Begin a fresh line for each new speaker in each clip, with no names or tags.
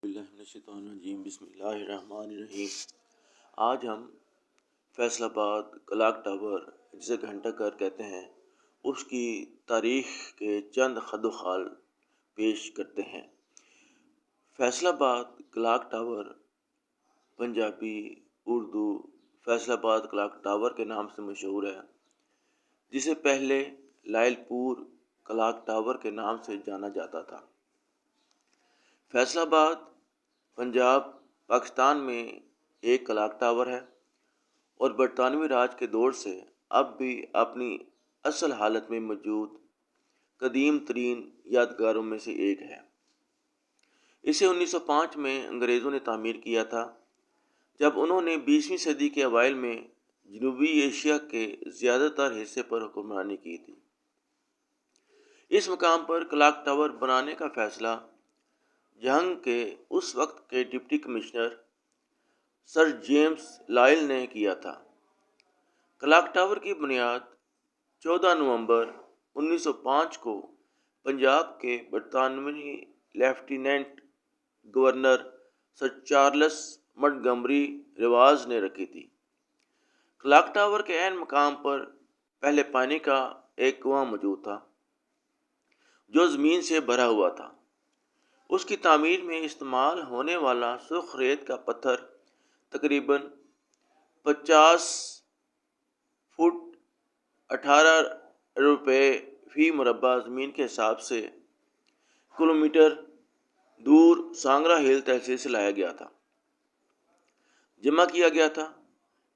بسم اللہ الرحمن الرحیم۔ آج ہم فیصل آباد کلاک ٹاور، جسے گھنٹہ گھر کہتے ہیں، اس کی تاریخ کے چند خد و خال پیش کرتے ہیں۔ فیصل آباد کلاک ٹاور پنجابی، اردو فیصل آباد کلاک ٹاور کے نام سے مشہور ہے، جسے پہلے لائل پور کلاک ٹاور کے نام سے جانا جاتا تھا۔ فیصل آباد پنجاب، پاکستان میں ایک کلاک ٹاور ہے اور برطانوی راج کے دور سے اب بھی اپنی اصل حالت میں موجود قدیم ترین یادگاروں میں سے ایک ہے۔ اسے 1905 میں انگریزوں نے تعمیر کیا تھا، جب انہوں نے 20ویں صدی کے اوائل میں جنوبی ایشیا کے زیادہ تر حصے پر حکمرانی کی تھی۔ اس مقام پر کلاک ٹاور بنانے کا فیصلہ جہنگ کے اس وقت کے ڈپٹی کمشنر سر جیمز لائل نے کیا تھا۔ کلاک ٹاور کی بنیاد 14 نومبر 1905 کو پنجاب کے برطانوی lieutenant governor Sir Charles Montgomery رواز نے رکھی تھی۔ کلاک ٹاور کے عین مقام پر پہلے پانی کا ایک کنواں موجود تھا، جو زمین سے بھرا ہوا تھا۔ اس کی تعمیر میں استعمال ہونے والا سرخ ریت کا پتھر تقریباً 50 فٹ 18 روپے فی مربع زمین کے حساب سے کلومیٹر دور سانگرا ہل تحصیل سے لایا گیا تھا، جمع کیا گیا تھا۔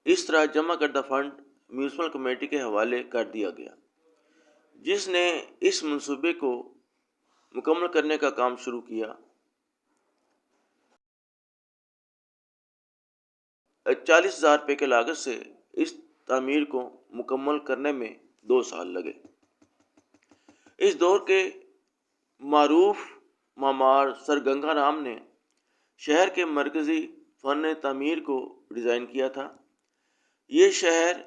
اس طرح جمع کردہ فنڈ میونسپل کمیٹی کے حوالے کر دیا گیا، جس نے اس منصوبے کو مکمل کرنے کا کام شروع کیا۔ 40,000 روپے کی لاگت سے اس تعمیر کو مکمل کرنے میں 2 سال لگے۔ اس دور کے معروف معمار سر گنگا رام نے شہر کے مرکزی فن تعمیر کو ڈیزائن کیا تھا۔ یہ شہر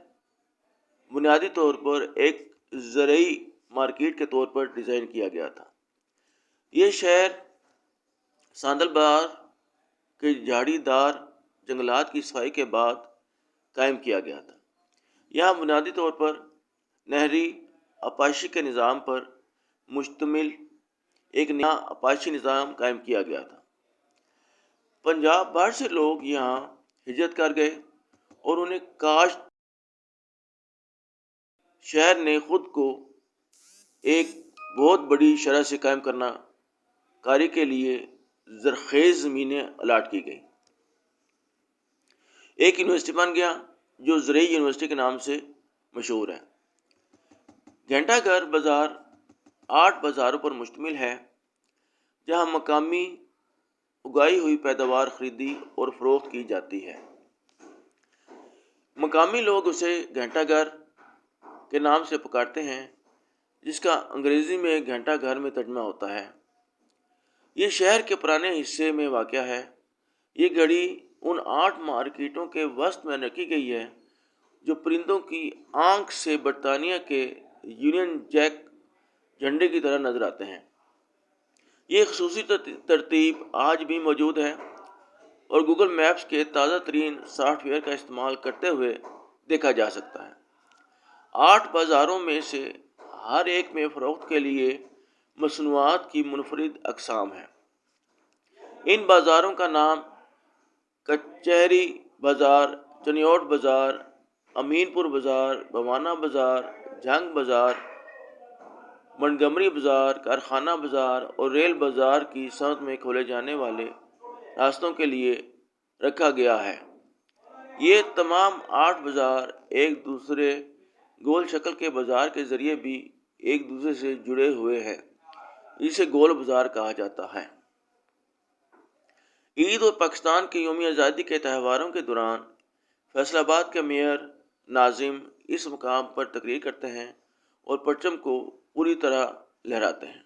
بنیادی طور پر ایک زرعی مارکیٹ کے طور پر ڈیزائن کیا گیا تھا۔ یہ شہر ساندل بہار کے جھاڑی دار جنگلات کی صفائی کے بعد قائم کیا گیا تھا۔ یہاں بنیادی طور پر نہری آبپاشی کے نظام پر مشتمل ایک نیا آبپاشی نظام قائم کیا گیا تھا۔ پنجاب باہر سے لوگ یہاں ہجرت کر گئے اور انہیں کاشت شہر نے خود کو ایک بہت بڑی شرح سے قائم کرنا کاری کے لیے زرخیز زمینیں الاٹ کی گئیں۔ ایک یونیورسٹی بن گیا، جو زرعی یونیورسٹی کے نام سے مشہور ہے۔ گھنٹہ گھر بازار 8 بازاروں پر مشتمل ہے، جہاں مقامی اگائی ہوئی پیداوار خریدی اور فروخت کی جاتی ہے۔ مقامی لوگ اسے گھنٹہ گھر کے نام سے پکارتے ہیں، جس کا انگریزی میں گھنٹہ گھر میں ترجمہ ہوتا ہے۔ یہ شہر کے پرانے حصے میں واقع ہے۔ یہ گھڑی ان 8 مارکیٹوں کے وسط میں رکھی گئی ہے، جو پرندوں کی آنکھ سے برطانیہ کے یونین جیک جھنڈے کی طرح نظر آتے ہیں۔ یہ خصوصی ترتیب آج بھی موجود ہے اور گوگل میپس کے تازہ ترین سافٹ ویئر کا استعمال کرتے ہوئے دیکھا جا سکتا ہے۔ 8 بازاروں میں سے ہر ایک میں فروخت کے لیے مصنوعات کی منفرد اقسام ہیں۔ ان بازاروں کا نام کچہری بازار، چنیوٹ بازار، امین پور بازار، بھوانہ بازار، جھنگ بازار، منٹگمری بازار، کارخانہ بازار اور ریل بازار کی سمت میں کھولے جانے والے راستوں کے لیے رکھا گیا ہے۔ یہ تمام 8 بازار ایک دوسرے گول شکل کے بازار کے ذریعے بھی ایک دوسرے سے جڑے ہوئے ہیں، جسے گول بازار کہا جاتا ہے۔ عید اور پاکستان کے یوم آزادی کے تہواروں کے دوران فیصل آباد کے میئر ناظم اس مقام پر تقریر کرتے ہیں اور پرچم کو پوری طرح لہراتے ہیں۔